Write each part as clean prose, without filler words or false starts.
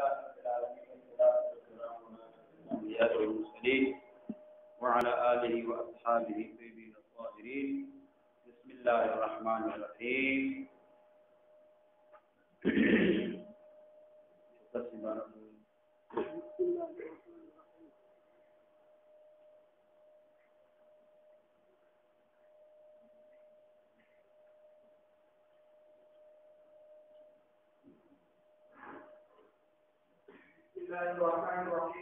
لله رب العالمين والصلاة والسلام على الأنبياء والمرسلين وعلى آله وأصحابه الطيبين الطاهرين. بسم الله الرحمن الرحيم. بسم الله الرحمن الرحيم. الحمد لله رب العالمين وصلى الله على محمد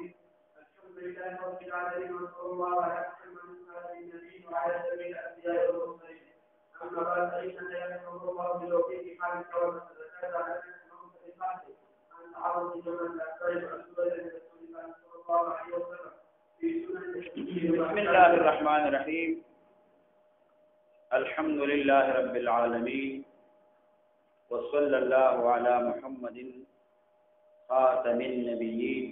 وعلى النبي وعلى جميع الانبياء والمرسلين. اما بعد فان يحفظ الله بتوفيق حالك والزكاه على نفسه بفضله عن تعرض جمل الاكثر والاسباب لرسول الله صلى الله عليه وسلم في سنن. بسم الله الرحمن الرحيم. الحمد لله رب العالمين وصلى الله على محمد خاتم النبيين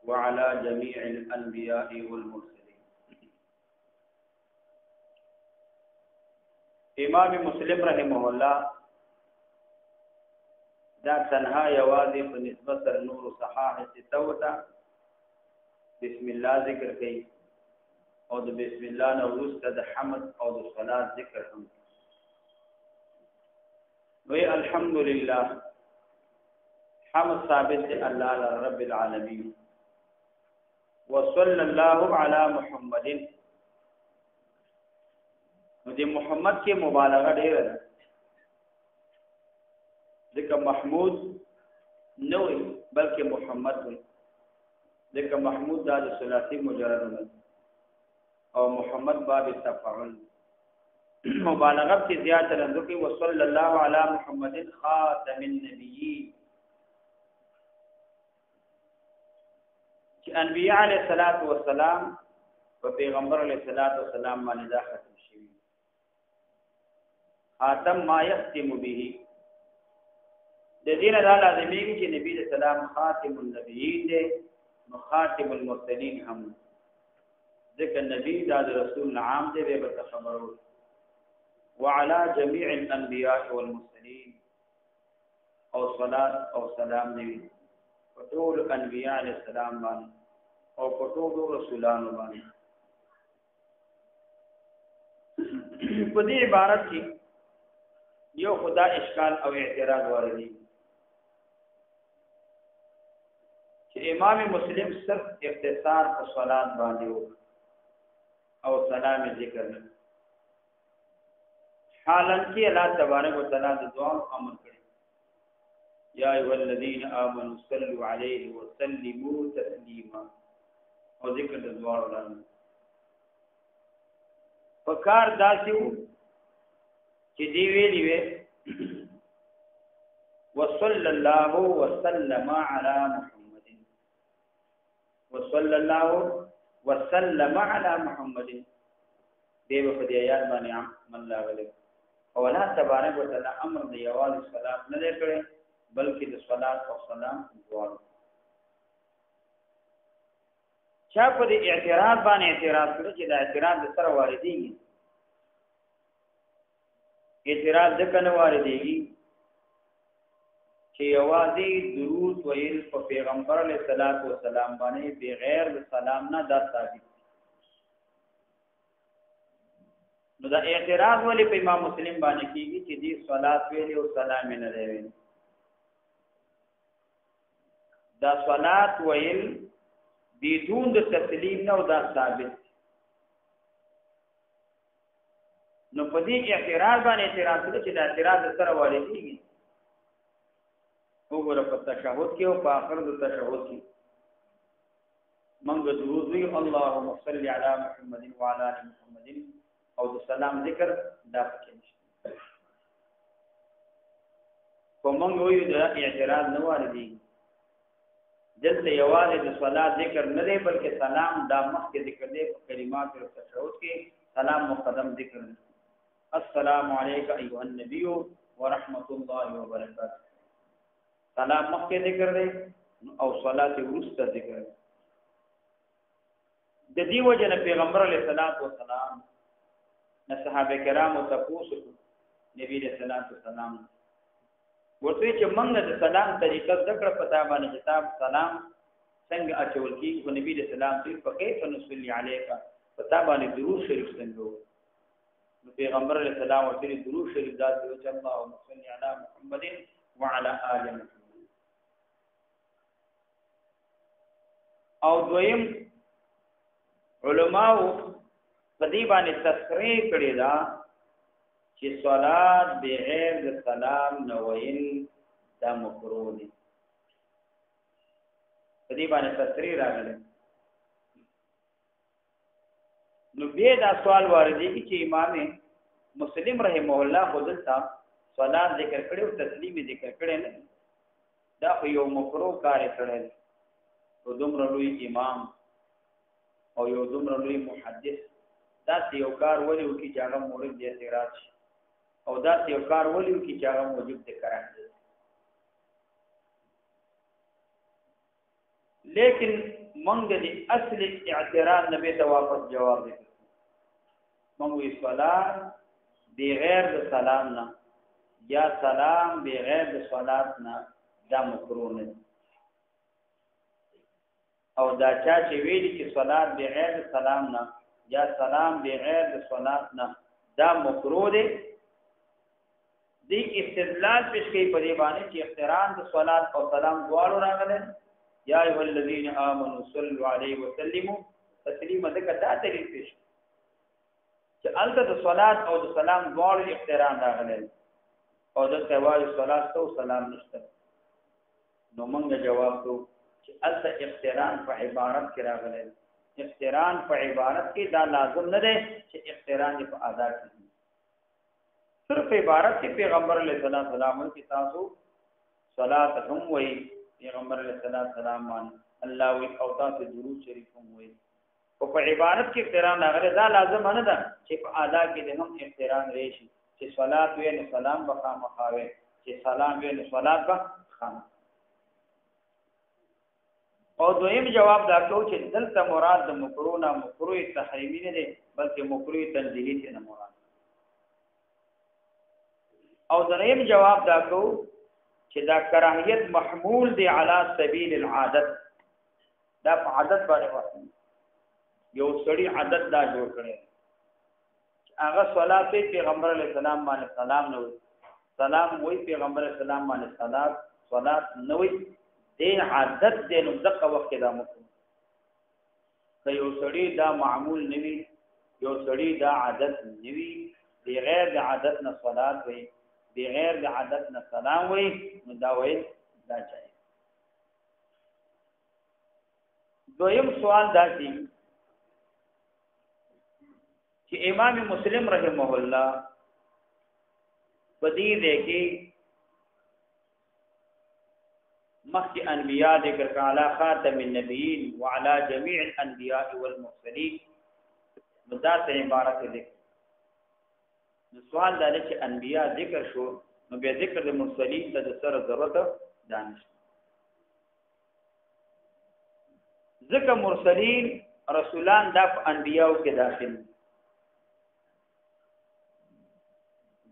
وعلى جميع الأنبياء والمرسلين. امام مسلم رحمه الله دا تنها یوازې په نسبت نور صحاح ستوتا بسم الله ذکر کوي او د بسم الله نو وروسته د حمد او د صلات ذکر هم وی الحمدلله حمد ثابت ہے اللہ رب العالمین وصلی اللہ علی محمد. مجھے محمد کی مبالغہ ډیر ده ځکه محمود نه وي بلکې محمد وي ځکه محمود دا د ثلاثي مجرد نه او محمد باب تفاعل مبالغه کی زیات رندو کی وصلی اللہ علی محمد خاتم النبیین چې انبیاء علیه الصلاۃ والسلام او پیغمبر علیه الصلاۃ والسلام باندې دا ختم شوی خاتم ما یختم به د دین دا لازمي چې نبی علیہ السلام خاتم النبیین دی نو خاتم المرسلین هم ذکر نبی دا رسول عام دی به خبرو وعلى جميع الانبیاء والمرسلین او صلات او سلام دی ټول انبیاء علیہ السلام باندې او ټول رسولانو باندې. په دې عبارت کې یو خدا اشکال او اعتراض ورغلی چې امام مسلم صرف اختصار په صلات باندې او سلام ذکر نه حالانکه الله تبارک وتعالى د دعا امر کړی یا ایها الذین آمنوا صلوا علیه وسلموا تسلیما او ذکر د دعا وړاندې پکار داسیو چې دی ویلی وی وصلی الله وسلم علی محمد وصلی الله وسلم علی محمد دیو په دې آیات باندې من لا غلې او الله تبارک وتعالى امر دی یوازې صلات نه کړي بلکې د صلات او سلام دعا. چا په دې اعتراض باندې اعتراض کړی چې دا اعتراض د سره واردېږي اعتراض د کنه واردېږي چې یوازې درود ویل په پیغمبر علیه الصلاۃ والسلام باندې بغیر د سلام نه دا ثابت نو دا اعتراض ولې په امام مسلم باندې کیږي چې دې صلات ویل او سلام نه لري دا صلات ویل بدون د تسلیم نو دا ثابت نو په دې اعتراض باندې اعتراض کړي چې دا اعتراض سره واردېږي وګوره په تشهود کې او په آخر د تشهود کې موږ درود وی اللهم صل علی محمد وعلى ال محمد او د سلام ذکر دا پکې نشته کومه وی دا اعتراض نه واردېږي دلته یوازې د صلات ذکر نه دی بلکې سلام دا مخکې ذکر دی په کلمات او تشهود کې سلام مقدم ذکر دی السلام علیک ایها النبی ورحمت الله وبرکاته سلام مخکې ذکر دی او صلات ورسته ذکر دی. د دې وجه نه پیغمبر علیه الصلاۃ والسلام نه صحابه کرام او تاسو نبی علیہ الصلوۃ والسلام ورته چې موږ د سلام طریقه ذکر پتا باندې کتاب سلام څنګه اچول کی کو نبی رسول الله صلی الله علیه وسلم نصلی علیک پتا باندې درود شریف څنګه نو پیغمبر علیه السلام ورته درود شریف ذات او اللهم صل علی محمد وعلى آل محمد. او دویم علماء په دې باندې تذکرې کړی دا چې صلات بغیر د سلام نه ویل دا مکروه دي. په دې باندې تذکرې راغلي. نو بیا دا سوال واردېږي چې امام مسلم رحمه الله خودلته صلات ذکر کړي او تسلیم ذکر کړي نه دا خو یو مکروه کار کړي. او دومره لوی امام او یو دومره لوی محدث دا یو کار ولې وکي چې هغه مورد دې اعتراض شي او دا یو کار ولې وکي چې هغه موجب دې قرار دي. لیکن موږ دې اصل اعتراض نبی ته واپس جواب دي. موږ یې صلات بغیر د سلام نه یا سلام بغیر د صلات نه دا مکروه نه. او دا چا چې ویلي چې صلات بغیر د سلام نه یا سلام بغیر د صلات نه دا مکروه دی دی استدلال پیش کوي په دې باندې چې اقتران د صلات او سلام دواړو راغلي. یا ایها الذین آمنوا صلوا علیه وسلموا تسلیما دغه دا دلیل پیش چې البته د صلات او د سلام دواړو اقتران راغلي او د توای صلات او سلام نشته. نو موږ جواب کوو چې البته اقتران په عبارت کې راغلي. اقتران په عبارت کې دا لازم نه دی چې اقتران په ادا کړي. صرف عبارت کې پیغمبر علیه السلام کې تاسو صلات هم وایي پیغمبر علیه السلام باندې الله وی او تاسو درود شریف هم وایي. او په عبارت کې اقتران راغلی دا لازم نه ده چې په ادا کې هم اقتران راشي چې صلات وی نه سلام به خامخاوي چې سلام وی نه صلات به خام. او دویم جواب دا کو چې دلته مراد د مکروه نه مکروه تحریمی نه دی بلکې مکروه تنزیلی نه مراد. او دریم جواب دا کو چې دا کراهیت محمول دی علی سبیل العادت. دا په عادت باندې وایي یو سړی عادت دا جوړ کړي هغه صلات پیغمبر علیه السلام باندې سلام نه وي سلام وای پیغمبر علیه السلام باندې صلات نه وي دې عادت دې نو دغه وخت دا مکو که یو سړی دا معمول نوي یو سړی دا عادت نوي بغیر د عادت نه صلات وي بغیر د عادت نه سلام وي نو دا وایي دا چای. دویم سوال دا دی چې امام مسلم رحمه الله بدی دې کې مخکې انبیاء ذکر کړه خاتم النبیین وعلى جميع الانبیاء والمرسلین مدا ته عبارت دې. نو سوال دا چې انبیاء ذکر شو نو به ذکر د مرسلین ته د سره ضرورت دانش. ذکر مرسلین رسولان د انبیاء کې داخل.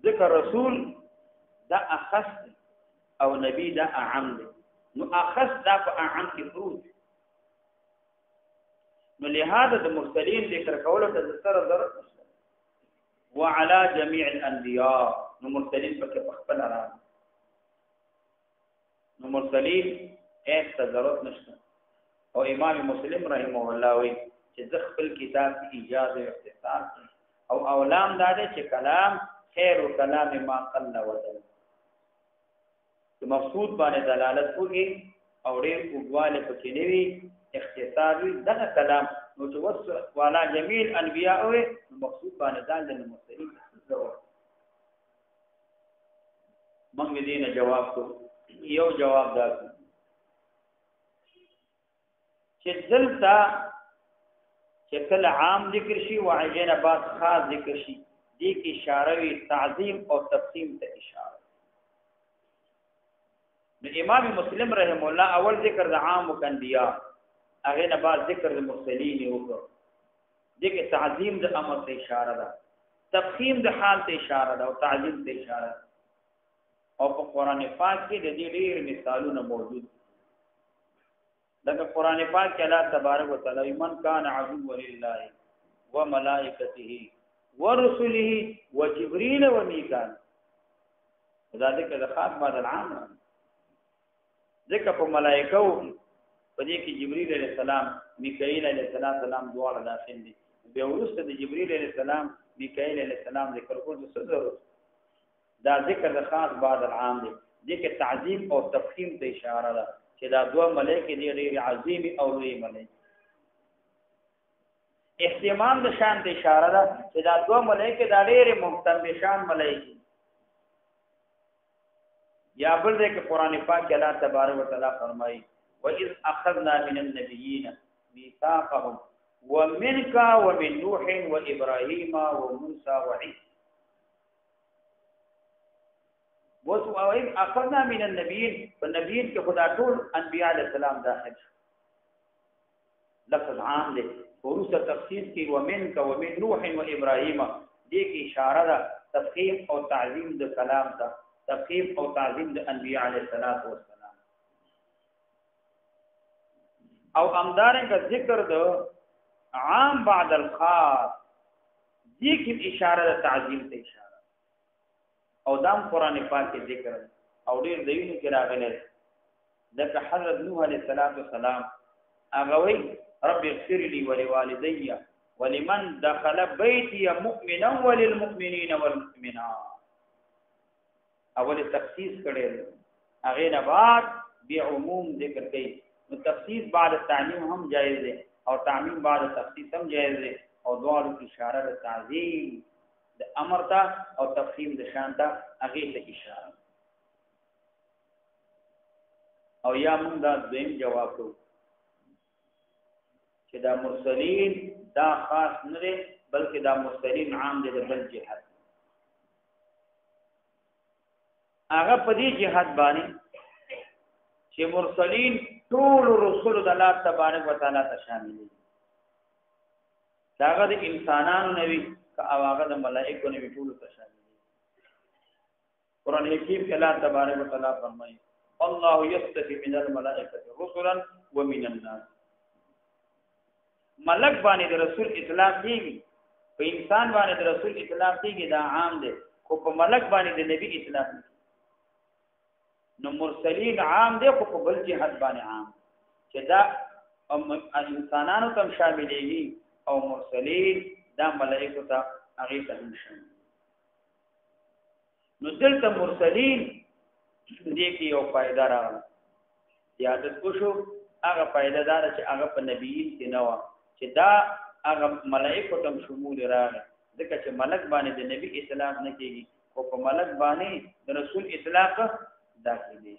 ذکر رسول دا اخص او نبی دا اعم دی. نو اخص دا په اعم کې فروض. نو لهذا د مرسلین ذکر کول ته د سره ضرورت نشته. وعلى جميع الانبیاء نو مرسلین پکې خپل را نو مرسلین ایت ضرورت نشته. او امام مسلم رحمه الله وی چې خپل کتاب کې ایجاز او اختصار او اولام دا دی چې کلام خیر کلام ما قل ودل چې مقصود باندې دلالت کوي او ډېر وګواله پکې نوي اختصار وي دغه کلام نو چې وصف والا جمیل انبیاء او مقصود باندې دال المرسلین ضرور. موږ دې نه جواب کو یو جواب دا چې دلته چې کله عام ذکر شي وعجنه بعد خاص ذکر شي دې کې اشاره وی تعظیم او تقسیم ته اشاره. نو امام مسلم رحم الله اول ذکر د عام او انبیاء هغه نه بعد ذکر د مرسلین وکړو. دې کې تعظیم د امر ته اشاره ده تقسیم د حال ته اشاره ده او تعظیم ته اشاره ده. او په قران پاک کې د دې ډېر مثالونه موجود لکه قران پاک کې الله تبارک وتعالى من کان عدو لله وملائکته ورسله وجبريل وميكال ذلك خاص بعد العام ذکر په ملائکه په دې کې جبريل عليه السلام میکائیل عليه السلام دواړه داخل دي به ورسته د جبريل عليه السلام میکائیل عليه السلام ذکر کول څه ضرورت دا ذکر د خاص بعد العام دی دغه تعظیم او تفخیم ته اشاره ده چې دا دوه ملائکه دي ډېر عظیم او لوی ملائکه اهتمام د شان ته اشاره ده چې دا دوه ملائکه دا ډېر محترم شان ملائکه یا بل دې کې قران پاک کې الله تبارک وتعالى فرمایي وَإِذْ أَخَذْنَا مِنَ النَّبِيِّينَ مِيثَاقَهُمْ وَمِنْكَ وَمِنْ نُوحٍ وَإِبْرَاهِيمَ وَمُوسَى وَعِيسَى وَإِذْ أَخَذْنَا مِنَ النَّبِيِّينَ فالنبيين کې خدا ټول انبیاء علیہ السلام داخل لفظ عام دی ورسره تفسیر کې وَمِنْكَ وَمِنْ نُوحٍ وَإِبْرَاهِيمَ دې کې اشاره ده تفخیم او تعظیم د کلام ته تفخیم او تعظیم د انبیاء علیہ السلام او امدارنګ ذکر د عام بعد الخاص دې کې اشاره د تعظیم ته اشاره او دام قران پاک کې ذکر او ډېر دینو کې راغلی لکه حضرت نوح علیہ السلام هغه وی رب اغفر لي ولوالدي ولمن دخل بيتي مؤمنا وللمؤمنين والمؤمنات اول تخصیص کړي هغه نه بعد بعموم ذکر کوي نو تخصیص بعد تعمیم هم جائز ہے اور تعمیم بعد تخصیص هم جائز ہے اور دوالو کی اشاره د تعظیم د امر ته او تفخیم د شان ته هغه ته اشاره او یا موږ دا دیم جواب کوو چې دا مرسلین دا خاص نه دي بلکې دا مرسلین عام دي د بل جهاد هغه په دې جهاد باندې چې مرسلین ټول رسول د الله تبارک وتعالى ته شامل دي داغه د انسانانو نوي او هغه د ملائکو نوي ټول ته شامل دي قران حکیم کې الله تبارک وتعالى فرمایي الله يستفي من الملائکه رسلا ومن الناس ملک باندې د رسول اطلاق کیږي په انسان باندې د رسول اطلاق کیږي دا عام دي خو په ملک باندې د نبی اطلاق نو مرسلین عام دي خو په بل جهاد باندې عام چې دا انسانانو ته شاملېږي او مرسلین دا ملائکه ته هغه ته شامل نو دلته مرسلین دې کې یو فائدہ راغله یاد وشو هغه فائدہ دار چې هغه په نبیین کې نه و چې دا هغه ملائکه ته شمول راغله ځکه چې ملک باندې د نبی اطلاق نه کېږي او په ملک باندې د رسول اطلاق داخل دي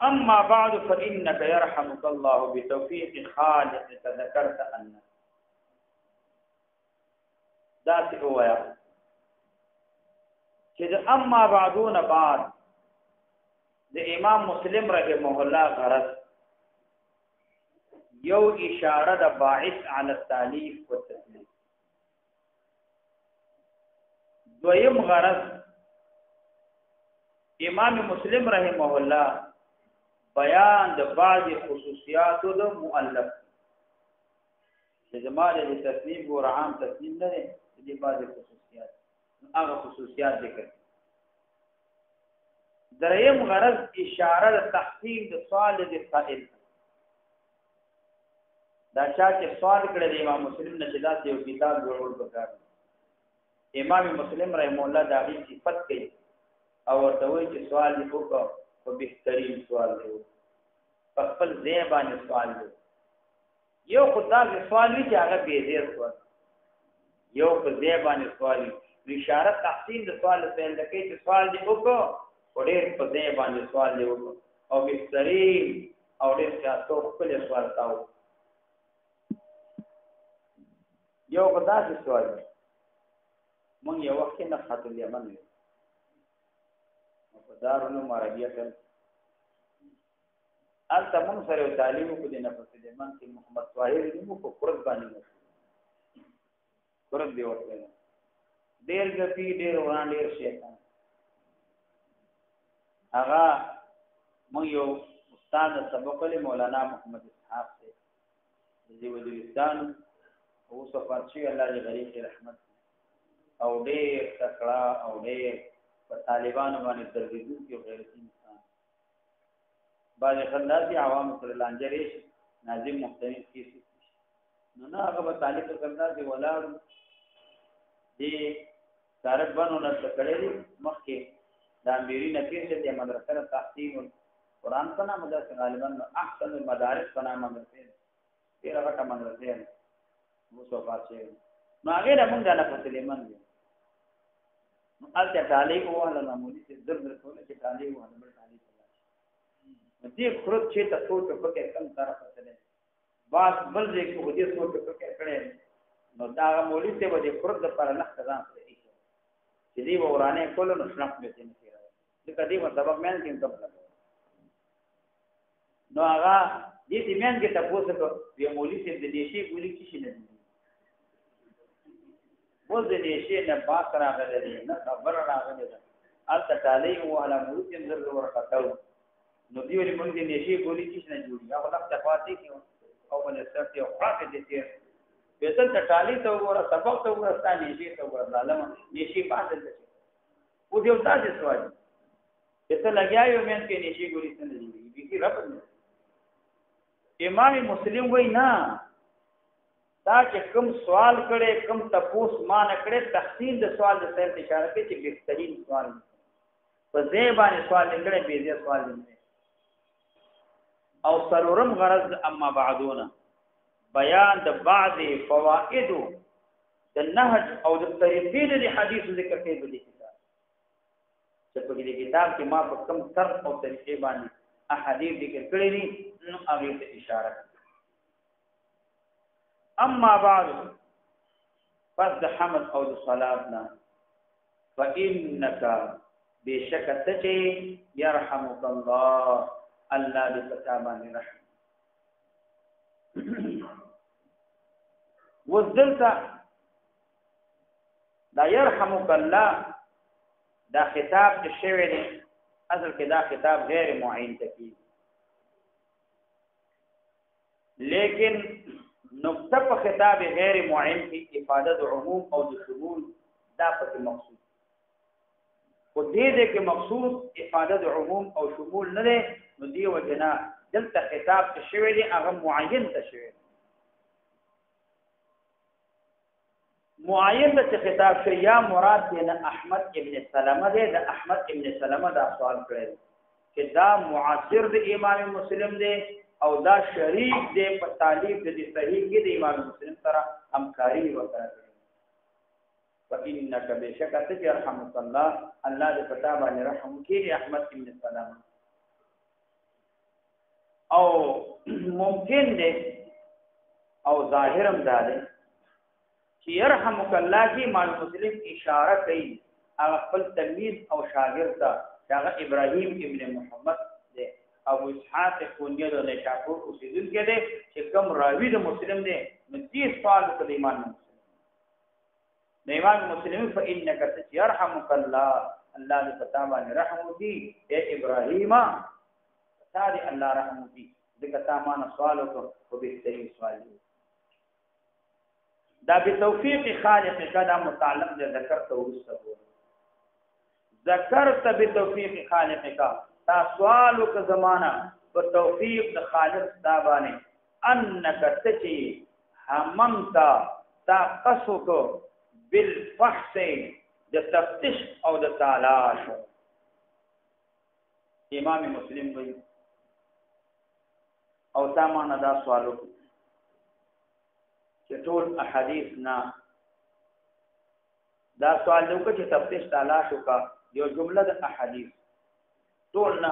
اما بعد فانك يرحمك الله بتوفيق خالق تذكرت ان ذات هو يا چې اما بعدون بعد د امام مسلم رحمه الله غرض یو اشاره د باعث علی التالیف والتسلیف دویم غرض امام مسلم رحمه الله بیان د بعض خصوصیات د مؤلف چې زماده د تصنیف او عام تصنیف نه دي بعض خصوصیات هغه خصوصیات ذکر دریم غرض اشاره د تحسین د سوال د قائل دا چې سوال کړی د امام مسلم نه چې دا یو کتاب جوړول وکړ امام مسلم رحمه الله دا غي صفت کوي او ورته وایي چې سوال دې وکړو په بهترین سوال دی په خپل ځای باندې سوال دی یو خدای سوال وی چې هغه به دې سوال یو په ځای باندې سوال اشاره تحسین د سوال په لکه چې سوال دې وکړو ډېر په ځای باندې سوال دی وکړو او بهترین او ډېر تاسو خپل سوال تاو یو خدای سوال مونږ یو وخت نه خاطر یمن په دارالعلوم عربیه کې البته مونږ سره تعلیم کو دي نه په سلیمان کې محمد طاهر دې مو په قرب باندې قرب دی ورته ډېر غفي ډېر وران ډېر شیطان هغه مو یو استاد سبق له مولانا محمد اسحاق سے دی وزیرستان او صفات شي الله دې غریب رحمت او ډېر تکړه او ډېر په طالبانو باندې تربیت کې غیرت انسان بعض خلک عوام سره لانجري ناظم مختلف کیسې نو نه هغه په طالب څنګه دی ولا دې طالب باندې نه تکړه مخکې دا میری نتیجه دې مدرسه تحصیل قرآن په نامه د غالبا احسن المدارس په نامه مدرسې ډېر غټه مدرسې مو صفات شي نو هغه د موږ نه فسلیمان دي نو الته طالب وواله معمولی چې در ټول چې طالب وواله بل طالب نو دې خرط چې تاسو ته پکې کم طرف ته باز بل دې کو دې څو ته پکې کړي نو دا مولوی ته به خرط د پر نه ځان ته چې دې ورانه کول نو شنق به دې نه کیږي چې کدی په سبب مې کې کوم نو هغه دې مېن کې تاسو ته یو مولوی ته دې شي ګولې کې شي نه وز دې شي نه باس راغلي نه خبر راغلي البته تعالی او علی مولوی زر ورقتو نو دی ولې مونږ دې نشي ګولې چې نه جوړي هغه وخت پاتې کیو او بل سرت یو خاطه دي چې به تل تعالی ته وګوره سبق ته وګوره ستانه نشي ته وګوره ظالم نشي پاتې دي او دې وتا دې سوال به ته لګیاو مې کې نشي ګولې څنګه جوړي به رب امام مسلم وای نه دا چې کوم سوال کړي کوم تپوس مان کړي تفصیل د سوال د سر اشاره کوي چې بهترین سوال په ځای باندې سوال کړي به دې سوال دي او سرورم غرض اما بعدونه بیان د بعض فوائد د نهج او د طریقې د حدیث ذکر کوي په دې کتاب چې په دې کتاب کې ما په کوم طرز او طریقې باندې احادیث ذکر کړي دي نو هغه ته اشاره کوي اما بعد پس د حمد او د صلاتنا فانك بشک تچي يرحمك الله الله دې پتامان رحم وذلتا دا يرحمك الله دا خطاب چې شوی دی اصل کې دا خطاب غیر معین تکي لیکن نقطه په خطاب غیر معین کې افاده د عموم او د شمول دا پکې مقصود خو دې کې مقصود افاده د عموم او شمول نه ده نو دی وجنا دلته خطاب ته شوی دی هغه معین ته شوی معین ته خطاب شوی یا مراد دی نه احمد ابن سلمہ دی د احمد ابن سلمہ دا سوال کړی چې دا معاصر د امام مسلم دی او دا شریک دی په تعلیف د صحیح کې د امام مسلم سره همکاري وکړي فإنك بشك ترحمك الله الله دې پتا باندې رحم وکړي احمد ابن سلمہ او ممکن دی او ظاهرم دا دی چې يرحمك الله کې امام مسلم اشاره کوي هغه خپل تلمیذ او شاګرد ته هغه ابراهیم ابن محمد دی ابو اسحاق کونیه د نشاپور اوسیدونکو دی چې کوم راوی د مسلم دی نو دې سوال کوي امام مسلم فإنك يرحمك الله الله دې پتا باندې رحم وکړي اے ابراهیم تعالی الله رحم وکړي دغه تاسو سوال وکړو او به صحیح سوال دی دا بتوفیق خالق کدا متعلق د ذکر ته ورسره ذکرت بتوفیق خالق کا تا سوال وک زمانہ په توفیق د خالق دا باندې انک تچی هممتا تا قصو بالفحص د تفتیش او د تلاش امام مسلم وی او تامانه دا سوالو چې ټول احادیث نه دا سوال دی چې تفتیش تلاش وکا یو جمله د احادیث ټول نه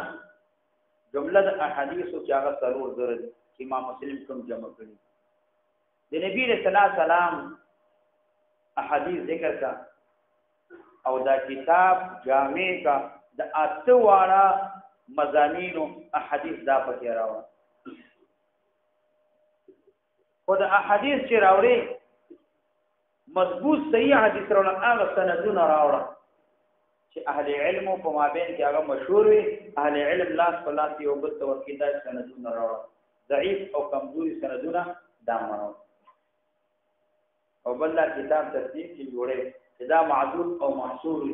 جمله د احادیث چې هغه ضرور درد امام مسلم کوم جمع کړي د نبی رسول الله سلام احادیث ذکر کا او دا کتاب جامع کا د اته واړه مضامینو احادیث دا پکې راوړل خو د احادیث چې راوړي مضبوط صحیح حدیث راوړل هغه سندونه راوړل چې اهل علم په مابین کې هغه مشهور وي اهل علم لاس په لاس یو بل توکید سندونه راوړل ضعیف او کمزوري سندونه دا مانو او بل کتاب تصنیف کې جوړه چې دا معذور او محصور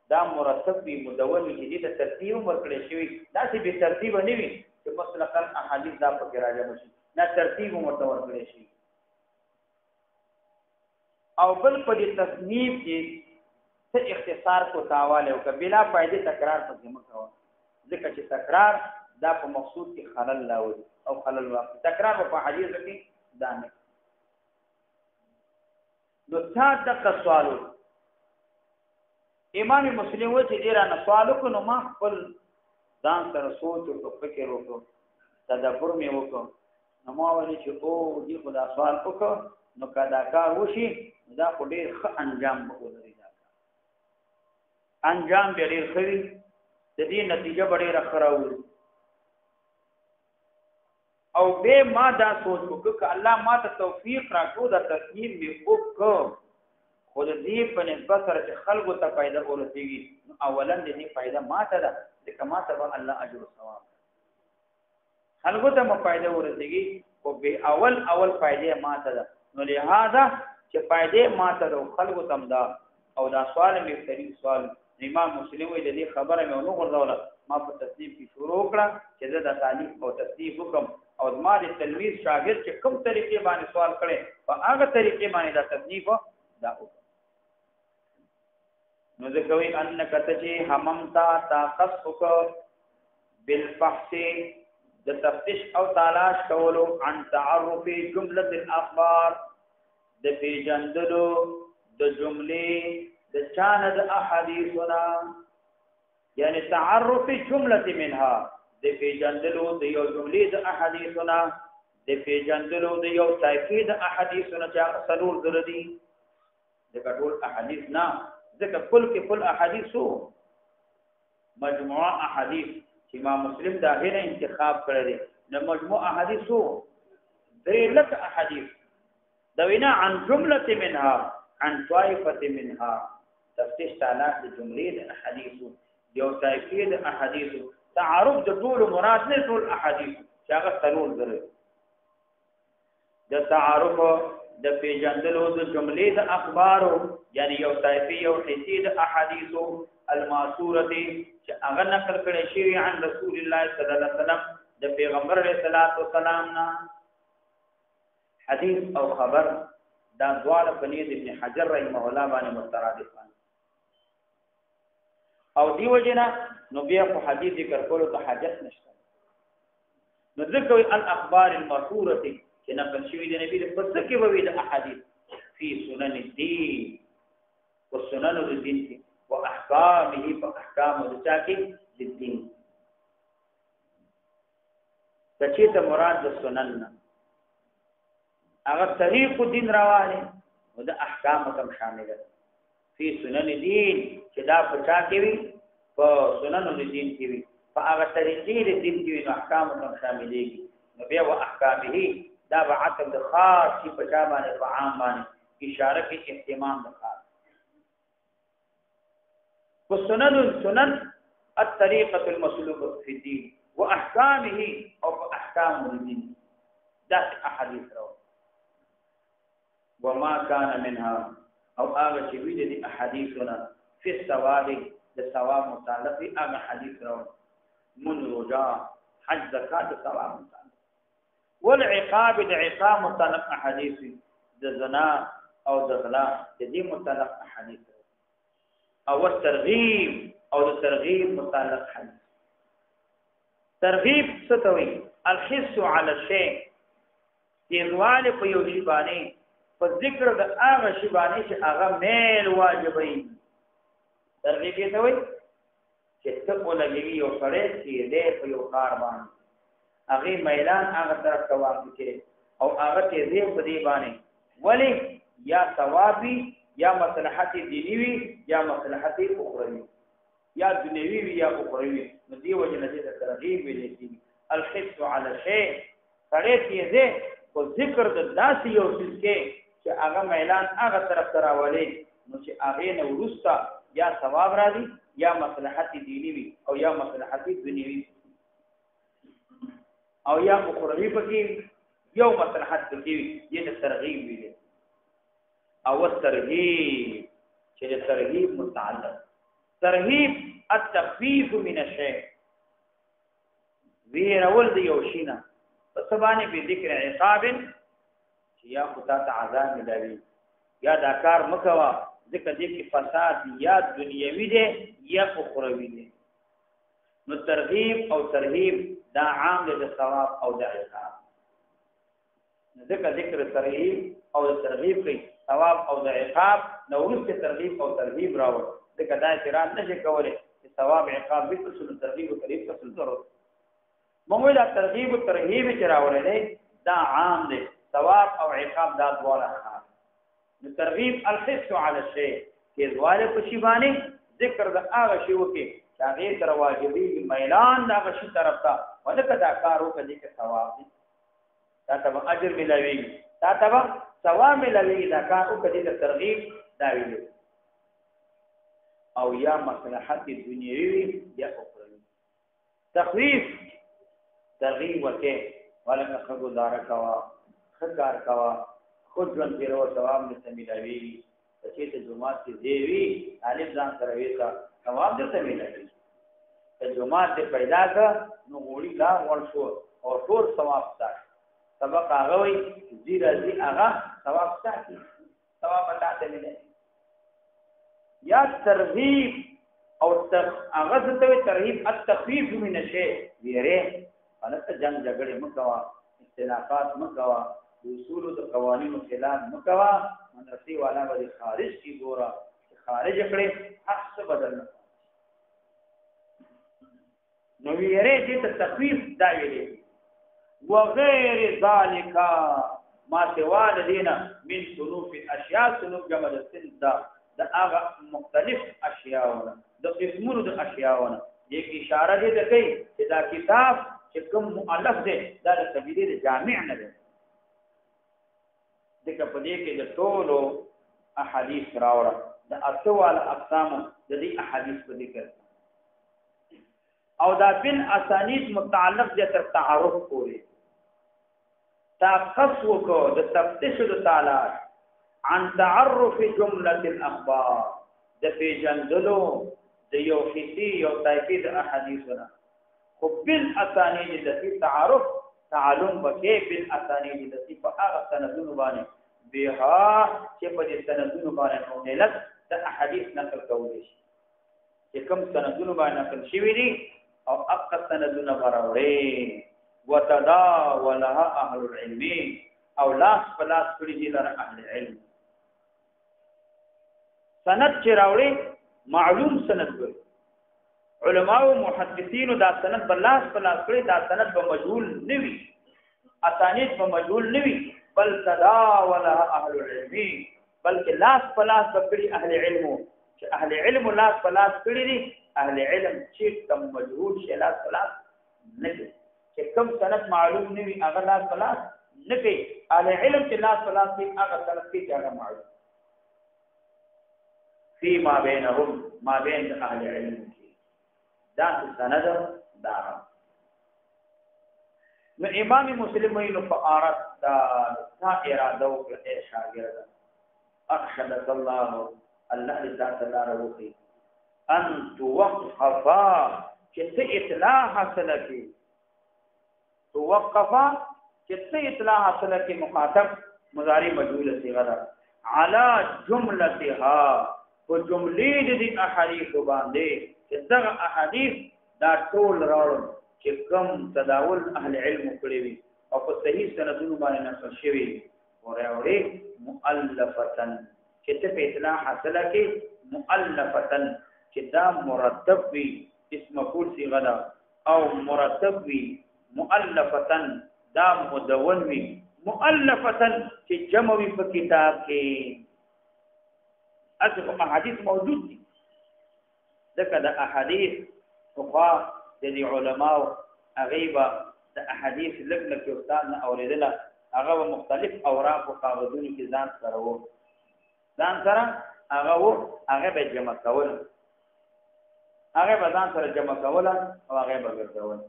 دا مرتب وي مدون وي چې د ترتیب ورکړل شوی دا چې به ترتیب نه وي چې مطلقاً احادیث دا په کې راځي شي نه ترتیب مرتب ورکړل شي او بل په دې تصنیف کې څه اختصار کو تاواله او بلا فائدې تکرار پکې مکو ځکه چې تکرار دا په مقصود کې خلل لاوي او خلل واقع تکرار په حدیث کې دا نه نو تا دغه سوالو امام مسلم و چې ډیر نه سوالو کو نو ما خپل ځان سره سوچ او فکر وکړ تدبر مې وکړ نو ما ولې چې او دې خدا سوال وکړ نو کدا کار وشي دا خو ډیر ښه انجام وګوري دا انجام ډیر ښه وي د دې نتیجه ډیره خراوي او به ما دا سوچ وکړ چې الله ما ته توفیق راکړو دا تصمیم می وکړ خو دې په نسبت سره چې خلکو ته پیدا ورسیږي اولا دې پیدا ما ته ده چې کما ته الله اجر او ثواب خلکو ته مو پیدا ورسیږي او به اول پیدا ما ته ده نو لہذا چې پیدا ما ته ده خلکو ته دا او دا سوال می فري سوال امام مسلم وی دې خبره مې نو غوړوله ما په تصنیف کې شروع کړه چې دا تعلیق او تصنیف وکم او ما د تلمیذ شاګرد چې کوم طریقې باندې سوال کړي په هغه طریقې باندې دا تصنیف دا وکړه نو ذکوی انک تجی هممتا تاقصک بالبحث د تفتیش او تلاش کولو عن تعرف جمله الاخبار د پیجندلو د جملې د چاند احادیثنا یعنی تعرف جمله منها د پیجندلو د یو جملې د احادیثنا د پیجندلو د یو طایفه د احادیثنا چې اصلول دردي د ټول احادیث نه ذکر کل کې کل احادیثو مجموعه احادیث چې امام مسلم دا غیر انتخاب کړی دی نو مجموعه احادیثو درې احادیث دا وینا عن جمله منها عن طائفه منها تفتیش تعالی د جملې د احادیثو یو طائفه د احادیثو تعارف د ټول مراد نه ټول احادیث چې هغه تلول درې د تعارف د پیجندلو د جملې د اخبارو یعنی یو طایفه یو حدیث د احادیثو الماثوره چې هغه نقل کړي شوی عن رسول الله صلی الله علیه وسلم د پیغمبر علیه الصلاۃ والسلام نه حدیث او خبر دا دواړه په نيت ابن حجر رحمه الله باندې مترادفان او دی وجنا نو بیا په حدیث ذکر کولو ته حاجت نشته نو ذکر الاخبار الماثوره چې نقل شوی د نبی په څه کې وویل احادیث فی سنن الدین وسنن الدین واحکامه فاحکام الچاکی للدین تچې ته مراد د سنن هغه طریق دین روانه او د احکام هم شامل دي فی سنن الدین چې دا پچا کې وي په سنن الدین کې وي په هغه طریقې د دین کې نو احکام هم شامل دي نو بیا واحکامه دا بعتم د خاص چې پچا باندې په عام باندې اشاره کې اهتمام د خاص والسنن الطريقه المسلوبه في الدين واحكامه او احكام الدين ذات احاديث رو وما كان منها او هغه چې ویل دي احاديثنا في الثواب د ثواب متعلق هغه حديث رو من رجاء حج زکات ثواب متعلق والعقاب د عقاب متعلق احاديث د زنا او د غلا د دې متعلق احاديث او الترغيب او د ترغيب متعلق حديث ترغيب ستوي الحث على الشيء تیزواله په یو شی باندې په ذکر د هغه شی باندې چې هغه میل واجبې ترغيب یې ته وي چې څه ولګي یو سره چې دې په یو کار باندې هغه میلان هغه طرف ته واقع او هغه تیزې په دې باندې ولی یا ثوابي یا مصلحت دینی وی یا مصلحت اخروی یا دنیوی وی یا اخروی نو دی وجه نه د ترغیب ویل کی الحث على شيء سړی تیزه او ذکر د داسې یو څه کې چې هغه میلان هغه طرف ته راولي نو چې هغه نو ورستا یا ثواب راځي یا مصلحت دینی وي او یا مصلحت دنیوي او یا اخروی پکې یو مصلحت پکې وي د ترغیب وي او الترهیب چې د ترغیب متعلق ترهیب التخفيف من الشيء ويرول د یو شینه فسبانه به ذکر عقاب چې یا خدای ته عذاب ملوي یا دا کار مکوا ذکر دې کې فساد یا دنیوي دی یا اخروی دی نو ترغیب او ترهیب دا عام دی د ثواب او د عقاب ذکر ترغیب او ترغیب کوي ثواب او د عقاب نو ورته ترغیب او ترهیب راوړ ځکه دا اعتراض نشي کولای چې ثواب عقاب به څه ترغیب او ترهیب څه ضرورت موږ دا ترغیب او ترهیب چې راوړل دا عام دی ثواب او عقاب دا دواړه خاص نو ترغیب الحث على الشيء کې دواړه په شی باندې ذکر د هغه شی وکي چې هغه تر واجبي میلان دا شی طرف ته ولکه دا کار وکړي چې ثواب دی دا ته اجر ملوي دا ته ثواب ملوي دا کار وکړي د ترغیب دا ویل او یا مصلحت دنیوي یا اخروی تخویف ترغیب وکي ولکه خګدار کوا خکار کوا خود ژوند پیرو ثواب دې ملوي چې ته جمعات کې دیوي طالب ځان سره وېتا ثواب دې ملوي ته جمعات دې پیدا کړ نو وړي لا ورشو او ټول ثواب تاسو سبق هغه وي چې راځي هغه ثواب تاسو ثواب تاسو ملوي یا ترغیب او هغه ته ترغیب التخفيف من الشيء ویره حالت جنگ جګړه مکوا اختلافات مکوا اصول او قوانینو خلاف مکوا مدرسې والا به خارج کی ګورا خارج کړي حق څه بدل نه نو ویره دې ته تخفیف دا ویلې وغیر ذالک ما سوا الذين من صنوف الاشیاء صنوف جمع السند دا هغه مختلف اشیاءونه د قسمونو د اشیاءونه دې اشاره دې کوي چې دا کتاب چې کوم مؤلف دی دا د تبییر جامع نه دی دغه په دې کې د ټولو احادیث راوړه د اصوال اقسام د دې احادیث په ذکر او دا بن اسانید متعلق د تر تعارف پورې تاسو کو د تفتیش د تعالی عن تعرف جمله الاخبار د پیجندلو د یو حسی یو تایید احادیثونه خو بن اسانید د تعارف تعلم بکې بن اسانید د په هغه سندونو باندې بها چې په دې سندونو باندې مونلت د احادیث نقل کولې شي چې کوم سندونو باندې نقل شوی دي او اقصى سندونه براوړي وتداولها اهل العلم او لاس پلاس کړي دي لره اهل علم سند چې راوړي معلوم سند وي علماء او محدثین دا سند بلاس پلاس کړي دا سند به مجهول نه وي اسانید به مجهول نه وي بل تداولها اهل العلم بلکې لاس پلاس کړي اهل علم چې اهل علم لاس پلاس کړي دي اهل علم چې تم مجهول شي لاس پلاس نه کوي چې کوم سند معلوم نه وي هغه لاس پلاس نه کوي اهل علم چې لاس پلاس کوي هغه سند کې هغه معلوم فی ما بینهم ما بین اهل علم دا سند دا نو امام مسلم وینو فارت دا اراده وکړه شاګرد اخشد الله تعالی روحي ان توقفا چې اطلاع حاصل کی توقفا چې اطلاع حاصل کی مخاطب مضارع مجهول صيغه ده على جملتها وجملې دي احاديث باندې چې دغه احاديث دا ټول راوړل چې کوم تداول اهل علم کړی وي او په صحیح سندونو باندې نقل شوی وراوړي مؤلفتن چې ته په اطلاع حاصله کې مؤلفتن چې دا مرتب وي اسم مفعول صيغه ده او مرتب وي مؤلفتن دا مدون وي مؤلفتن چې جمع وي په کتاب کې اصل احاديث موجود دي ذکر د احاديث فقها د علماء غیبه د احاديث لګلګ یو استاد نه اوریدله هغه مختلف اوراق او کاغذونو کې ځان سره هغه به جمع کول هغه به ځان سره جمع کول او هغه به ګرځول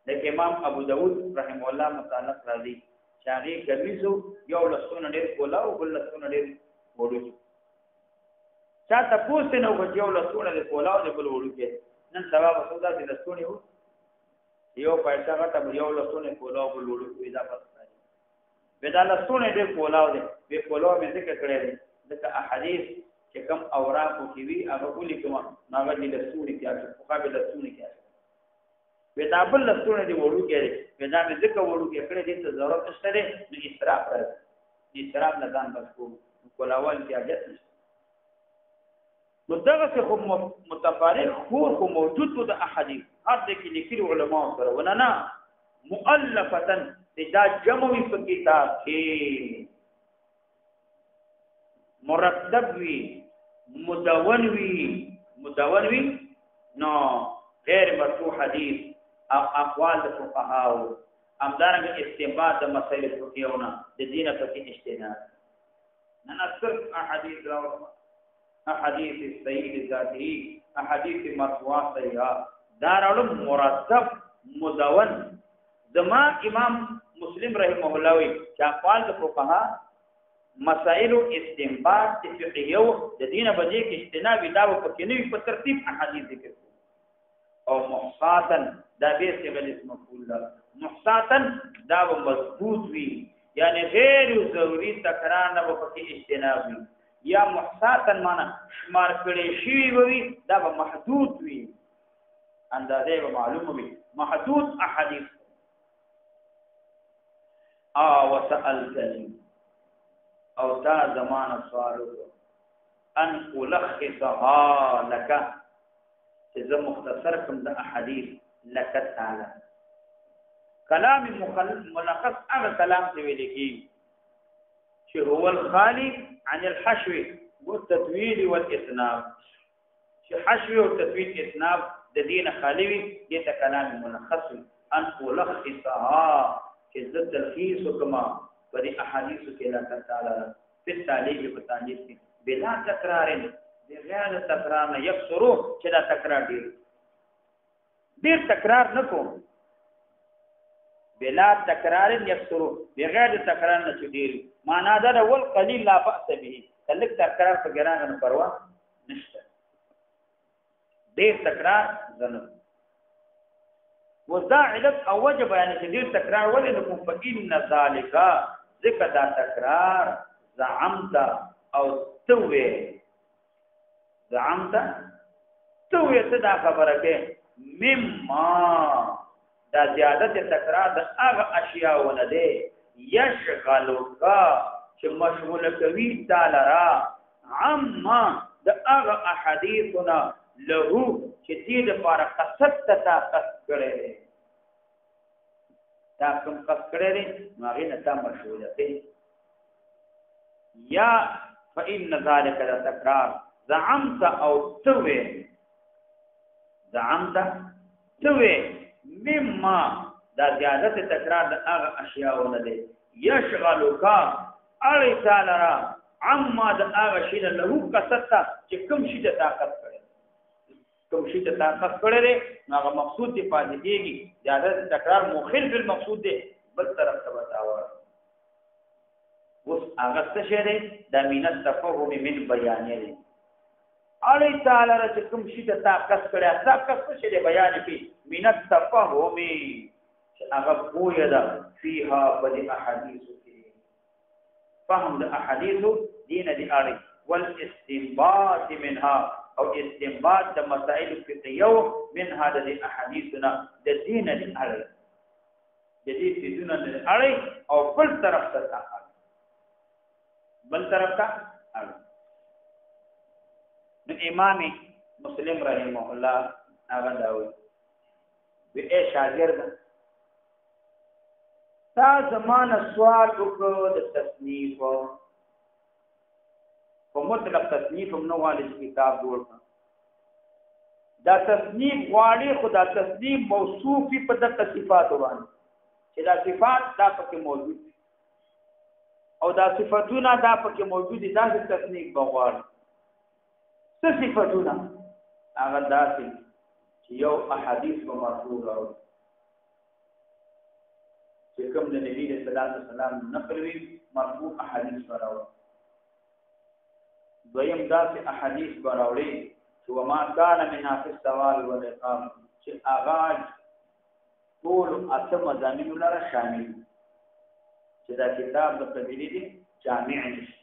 لکه امام ابو داود رحم الله متعلق راځي چې هغه کمیزو یو لسونه ډېر کولا او بل لسونه ډېر وړو چا تاسو نه وګورئ یو لسونه ډېر کولا او بل وړو کې نن سبا په سودا کې لسونه وو یو پیسې غټه یو لسونه کولا او بل وړو کې دا پاتې ودا لسونه ډېر کولا او به کولا مې ذکر کړی دی ځکه احادیث چې کوم اوراقو کې وی هغه ولي کوم هغه د لسونه کې اچو مقابل لسونه کې اچو ودا بل لسونه دی وړو کې ودا مې ذکر وړو کې کړی دي ته ضرورت نشته دی نو اسراف راځي اسراف نه ځان بس کوم کولاوال کې اجازه نشته نو دغه څه متفارق خو موجود د احادیث هر د کې لیکلي علما سره وننا مؤلفه دا جمعوي په کتاب کې مرتب وی مدون وی نو غیر مرفوع حدیث او اقوال د فقهاو همدارنګه استنباط د مسائل فقهیونه د دین په کې اجتهاد نه صرف احادیث راو احادیث صحیح ذاتی احادیث مرفوعه صحیحه دارالو مرتب مدون زما امام مسلم رحمه الله وی چې اقوال د فقها مسائل استنباط فقهیو د دینه بده کې اجتناب دا په کې نه په ترتیب احادیث ذکر او محصاتن دا به څه اسم مفعول محصاتن دا مضبوط وی یعنی غیر ضروری تکرار نه په کې اجتناب وی یا محصاتن معنا شمار کړي شی وی دا محدود وی اندازې معلومه وی محدود احادیث وسألتني او دا زمان سوالو ان الخصها لك اذا مختصر کوم د احاديث لك تعالی کلام ملخص هغه کلام دی ویل کی چې هو الخالي عن الحشو والتطويل والاسناد چې حشو او تطويل اسناد د دین خالی وي دته کلام ملخص ان الخصها چې د تلخیص کما په دې احادیث کې الله تعالی په تعلیق په تعلیق کې بلا تکرار د غیر تکرار نه یکسرو چې دا تکرار ډیر تکرار نه کوم بلا تکرار یکسرو بغیر تکرار نه چې ډیر معنا دا ول قلیل لا باس به کله تکرار په ګرانه نه پروا نشته ډیر تکرار زنه وذا علت او وجب يعني كثير تكرار ولا نكون فإن ذلك ذكر دا تكرار زعمت او توي زعمت توي صدا خبره کې مما دا زیادت تکرار د هغه اشیاء ولده يشغلك چې مشغول کوي تعالی را عما د هغه احادیثنا له چې دې لپاره قصد طاقت کړي دا کوم قصد کړي هغه نه تا مشغوله دي یا فإن ذلك التكرار زعمت او توي مما دا زیادت تکرار د هغه اشیاء ولده يشغلك اړ تعالی را عما د هغه شی له قصد چې کوم شی د طاقت کوم شي ته طاقت کړی نو هغه مقصود دی پاتې کېږي زیاده تکرار مخل بالمقصود دی بل طرف ته بتاوه اوس هغه څه شی دی د مینت تفهم من بیان دی اړ تعالی را چې کوم شي ته طاقت کړی طاقت څه شی دی بیان کی مینت تفهم چې هغه پوهه ده فيها بل احاديث کې فهم د احاديث دین دی اړ والاستنباط منها او استنباط د مسائل فقهیو من هذا الاحاديثنا د دین الاړ د دې دین الاړ او بل طرف ته اړ نو امام مسلم رحمه الله هغه داوي به شاګرد تا زمانه سوال وکړو د تصنیف په مطلق تصنیف هم نو والي کتاب جوړ دا تصنیف والی خدا تصنیف موصوفی په د صفات باندې چې دا صفات دا پکې موجود او دا صفاتونه دا پکې موجود دي دا تصنیف بغوار څه صفاتونه هغه داسې چې یو احادیث په مرفوع راوړي چې کوم د نبی صلی الله علیه وسلم نقل وي مرفوع احادیث راوړي دویم داسې احادیث راوړي چې وما كان منها في السوال والعقاب چې اغاز ټول اته مضامین لپاره شامل چې دا کتاب د قبیلې دي جامع نشي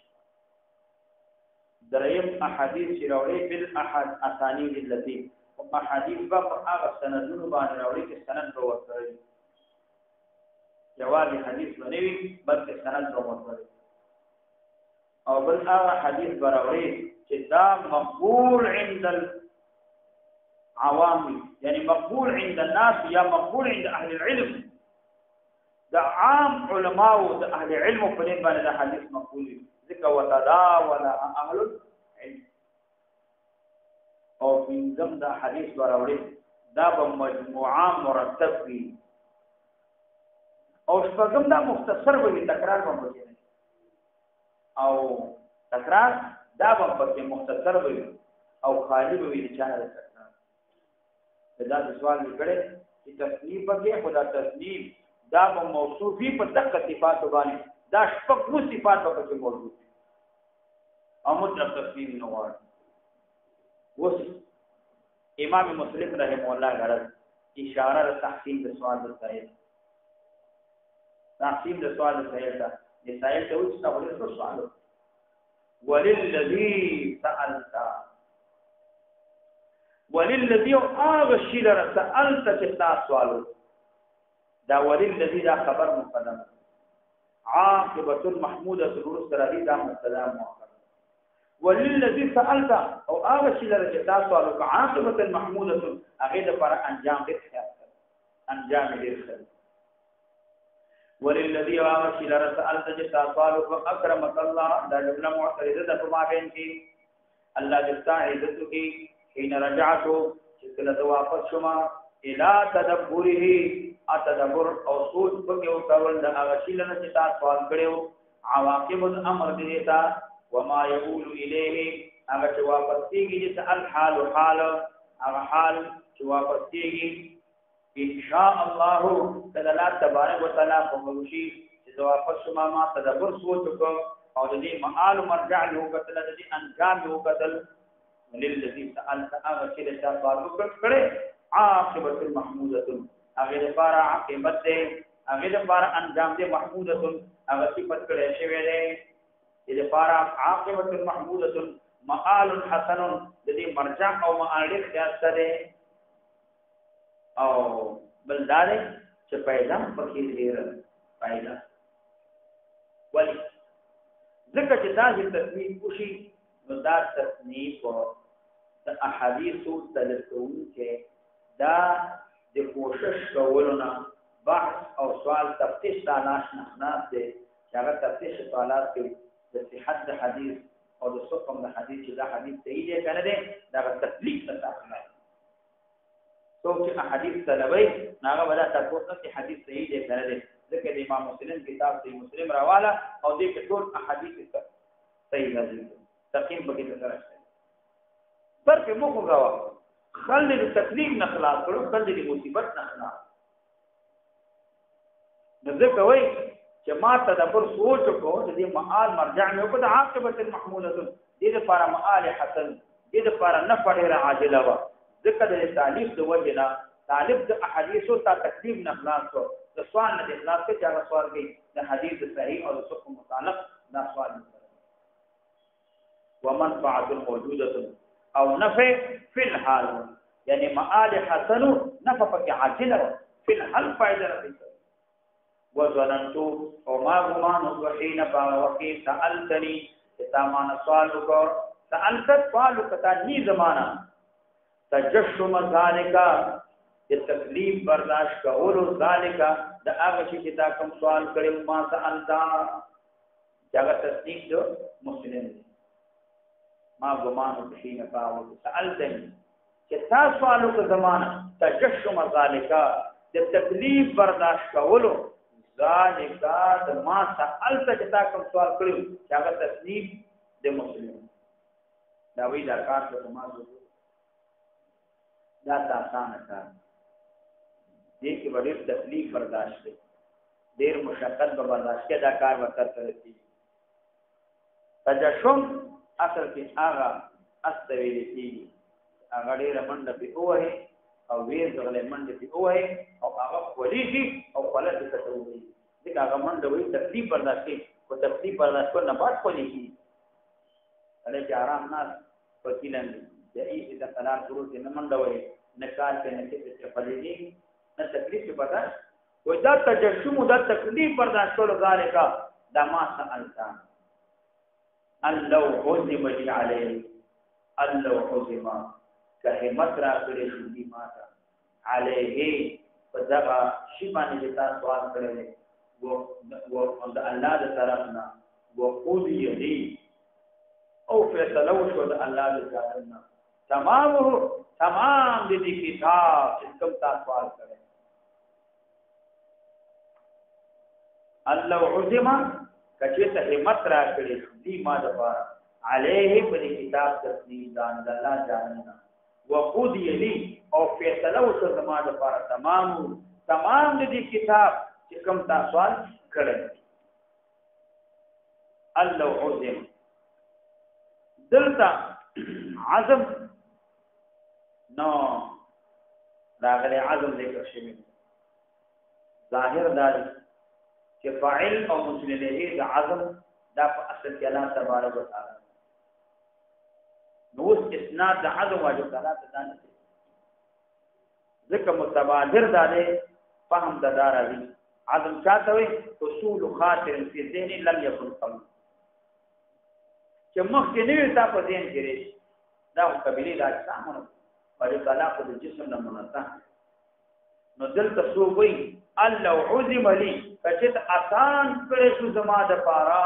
دریم احادیث چې راوړي بل احد اسانید التي او احادیث په هغه سندونو باندې راوړي چې سند په ورسره جواب حدیث باندې وي بلکې سند په ورسره او بل هغه حدیث راوړي چې دا مقبول عند العوام يعني مقبول عند الناس یا مقبول عند اهل العلم دا عام علماء او اهل علم په دې باندې دا حدیث مقبول ذکر وتداول اهل العلم او بنظم دا حدیث راوړي دا په مجموعه مرتب وي او شپږم دا مختصر وي تکرار به وکړي او تکرار دا په مختصر وي او خالی وي چې چانه تکرار دا سوال وکړي چې تصنیف کې خدا تصنیف دا په موصوفي په دقت صفات باندې دا شپږ صفات په کې موجود او مطلق تصنیف نو وایي وس امام مسلم رحم الله غرض اشاره تحسین د سوال د سائل تحسین د سوال د سائل دا سائل ته وڅ تاسو سوال وللذي سألت وللذي اغشل سألت تتا سوال دا وللذي دا خبر مقدم عاقبه محموده ضرور سره دا مبتدا مؤخر وللذي سألت او اغشل تتا سوال عاقبه محموده اغه پر انجام دې انجام دې وللذي اغشل سألت تتا سوال اکرمك الله دا جمله معترضه ده په مابین کې الله دې عزت کې حين رجعتو چې کله واپس شوما الى تدبره اتدبر او سوچ په یو کول د هغه شیلنه چې تاسو سوال کړو عواقب الامر دې تا وما يقول اليه هغه چې واپس کیږي چې الحال حال هغه حال چې واپس کیږي ان شاء الله تعالی تبارک وتعالى په موشي چې واپس شوما ما تدبر سوچ کو او دې معال مرجع له کتل دې انجام یو کتل وللذي سألت اغشل سوال وکړه عاقبه المحموده هغه لپاره عاقبت ده هغه لپاره انجام ده محموده هغه صفت کړي شوی ده دې لپاره عاقبت المحموده مآل حسن دې مرجع او مآل خاص ده او بلدار چې پیدا پکې ډیر پیدا ولی ذکر چې تاسو تصنیف وشي نو دا تصنیف د احادیثو تلقون کې دا د کوشش کولونه بحث او سوال تفتیش تلاش نه دي چې هغه تفتیش سوالات کې د صحت د حدیث او د سقم د حدیث چې دا حدیث صحیح دی کنه دی دا تکلیف ته تاخلای څوک چې احادیث طلبي هغه ولا تاسو ته حدیث صحیح دی کنه دی ځکه د امام مسلم کتاب صحیح مسلم راواله او دې کې ټول احادیث صحیح دي تقیم بګی سره پر په مخ غوا خلل د تکلیف نه خلاص کړو خلل د مصیبت نه خلاص ځکه وای چې ما تدبر سوچ کو چې معال مرجع نه کو د عاقبت المحموده دې لپاره معال حسن دې لپاره نفع ډیر عاجله وا ځکه د تعلیف د وجنا طالب د احادیثو ته تکلیف نه خلاص کو د سوال نه خلاص کې چې سوال کوي د حدیث صحیح او د صحیح متعلق دا سوال ومنفعه موجوده او نفع في الحال يعني معال حسن نفع فك عاجله في الحال فائده رسول وظننت وما غمان وحين باوقي سالتني تمام سوالك سالت سوالك تني زمانہ تجشم ذلك التکلیف برداشت کول ذلك دا هغه چې تا کوم سوال کړي ما سالتا هغه تصدیق جو مسلم ما غمان حين باوقي سالتني چې تاسو سوالو کو زمانہ تجشم ذلك د تکلیف برداشت کولو ذالک د ما سالت چې تا کوم سوال کړو چې هغه تصنیف د مسلم دا وی دا کار ته ما وکړ دا آسان کار دې کې ډېر تکلیف برداشت کړي ډېر مشقت به برداشت کړي دا کار وکړ کړی تجشم اصل کې هغه استویل کېږي هغه ډېر منډه په اوه او ویر دغه منډه په اوه او هغه ولېږي او خلک ته توي دا هغه منډه وي تکلیف برداشت کړي او تکلیف برداشت کول نه بعد ولېږي اله چې آرام نه وکیلان دې دې طلاق شروع دې نه منډه وي نه کار کې نه کې فلېږي نه تکلیف برداشت و دا تجشم دا تکلیف برداشت کول ذالک دا ما سألتان الله حزم لي عليه الله حزم كهمت را کړې شو دي ماته عليه فذا شی باندې تاسو سوال کړل و د الله د طرفنا وقود يدي او فیصله شو د الله د طرفنا تمام دې کتاب کوم تاسو سوال کړل الله حزم کچې ته همت را کړې دي ما د پاره عليه په کتاب تسلیم دان الله جاننا وقود يلي او فیصله وشو زما د پاره تمام دې کتاب چې کوم تاسو سوال کړل الله حزم دلته عزم نو راغلی عزم ذکر شوی ظاهر دار چې فاعل او مسند له د عزم دا په اصل کې الله تبارک وتعالى نو اسناد د عزم واجب تعالی ته نه ذکر متبادر داله فهم د داري عزم چاته وي اصول خاطر فی ذهن لم يكن قبل چې مخکې نه وي تاسو ذهن کې راشي دا قبلي د اجسامونو او تعالی په جسم نه منته نو دلته سو وي الله عظیم علی کچت آسان کړې شو زما د پارا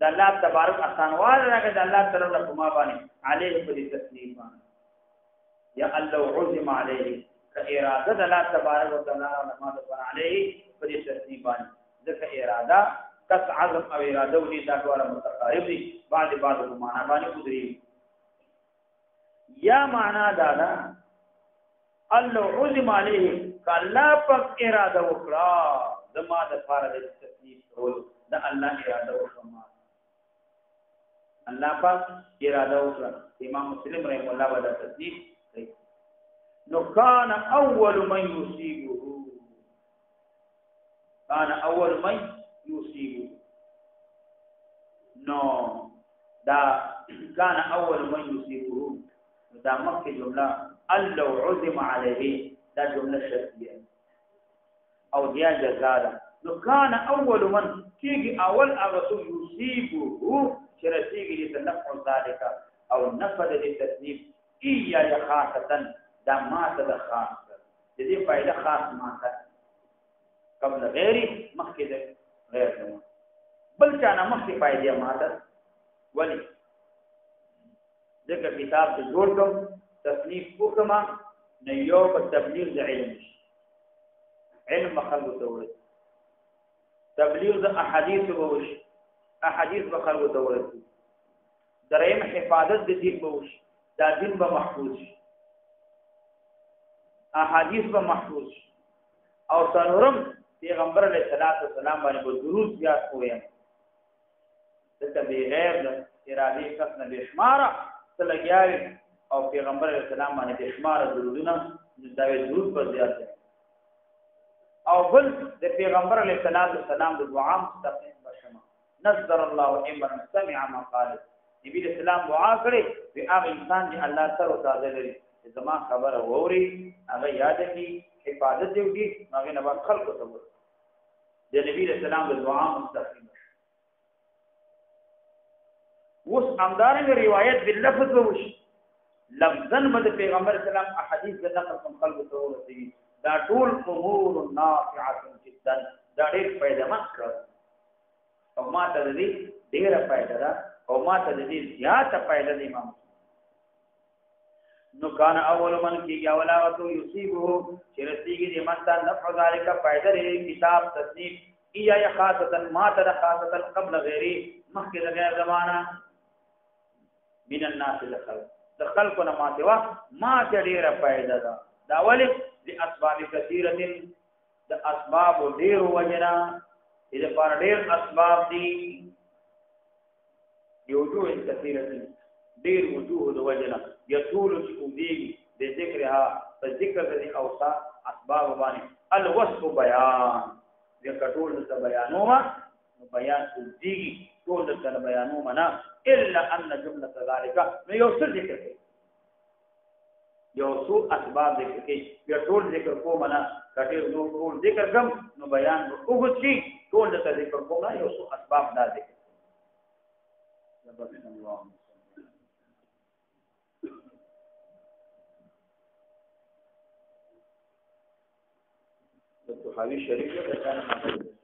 د الله تبارک آسانوال راغی د الله تعالی په ما باندې علیه په تسلیم یا الله عظیم علیه ک اراده د الله تبارک وتعالى ما د پر علیه په تسلیم باندې ځکه اراده کس عزم او اراده ولې دا ډول متقارب دي بعد معنا باندې قدرت یا معنا دا الله عظیم علیه کله پاک اراده وکړه زما د فار د تسلیم کول د الله اراده وکړه الله پاک اراده وکړه امام مسلم رحم الله ولا تسلیم کوي نو کان اول من یصيبه نو دا کان اول من یصيبه دا مکه جمله الله عظم عليه دا جمله شرطیه او بیا جزاء نو کان اول من کیږي اول الرسول یصيبه شرطیږي لتنفع ذلك او نفذ للتسلیم ایا خاصه دا ماته د خاص د دې فائدہ خاص ماته قبل غیري مخکې ده غیر ده بل چا نه مخکې فائدې ماته ولی ذکر کتاب ته جوړ کوم تصنیف وکما نه یو په تبلیغ د علم خلق ته وړي تبلیغ د احادیث ووش احادیث به خلق ته وړي دریم حفاظت د دین ووش دا دین به محفوظ احادیث به محفوظ او څلورم پیغمبر علیه الصلاۃ والسلام باندې به درود زیات کوی دته به غیر د ارادي کس نه بشماره تلګیاري او پیغمبر علیه السلام باندې بشماره درودونه دا درود په زیات او بل د پیغمبر علیه الصلاۃ والسلام د دعا مستقیم بشمه نذر الله امن سمع مقاله نبی اسلام دعا کړي چې هغه انسان چې الله تعالی تازه لري زما خبره ووري هغه یاد کی حفاظت دیږي هغه نه خلق ته وي د نبی اسلام د دعا مستقیم اوس امدارنګ روایت باللفظ وش لفظا مد پیغمبر اسلام احادیث د نقل کوم خلق ته ورسي دا ټول امور نافعه جدا دا ډېر فائدمن کړ او ما ته دې ډېره فائدہ ده او ما ته دې زیاته فائدہ ده امام نو کان اول من کی اولاغتو یصيبه چرسیږي دې منتا نفع ذالک فائدہ لري کتاب تصنیف یا خاصه ما ته خاصه قبل غیری مخکې د غیر زمانہ من الناس دخل کو نه ما سوا ما ډیره فائدہ ده دا ولې لاسباب كثيره د اسباب ډیر وجنا دې پر ډیر اسباب دي وجوه كثيره ډیر وجوه د وجنا يطول شؤدي بذكرها فذكر الذي اوصى اسباب باندې الوصف بیان دې کټول د بیانوما بیان دي ټول د بیانوما نه الا ان جمله ذلك يوصل ذکر کوي یو څو اسباب ذکر کوي بیا ټول ذکر کوم نه کټیر نو ټول ذکر کوم نو بیان وګورئ ټول د ذکر کوم نه یو څو اسباب دا ذکر سبحان الله د حدیث شریف ته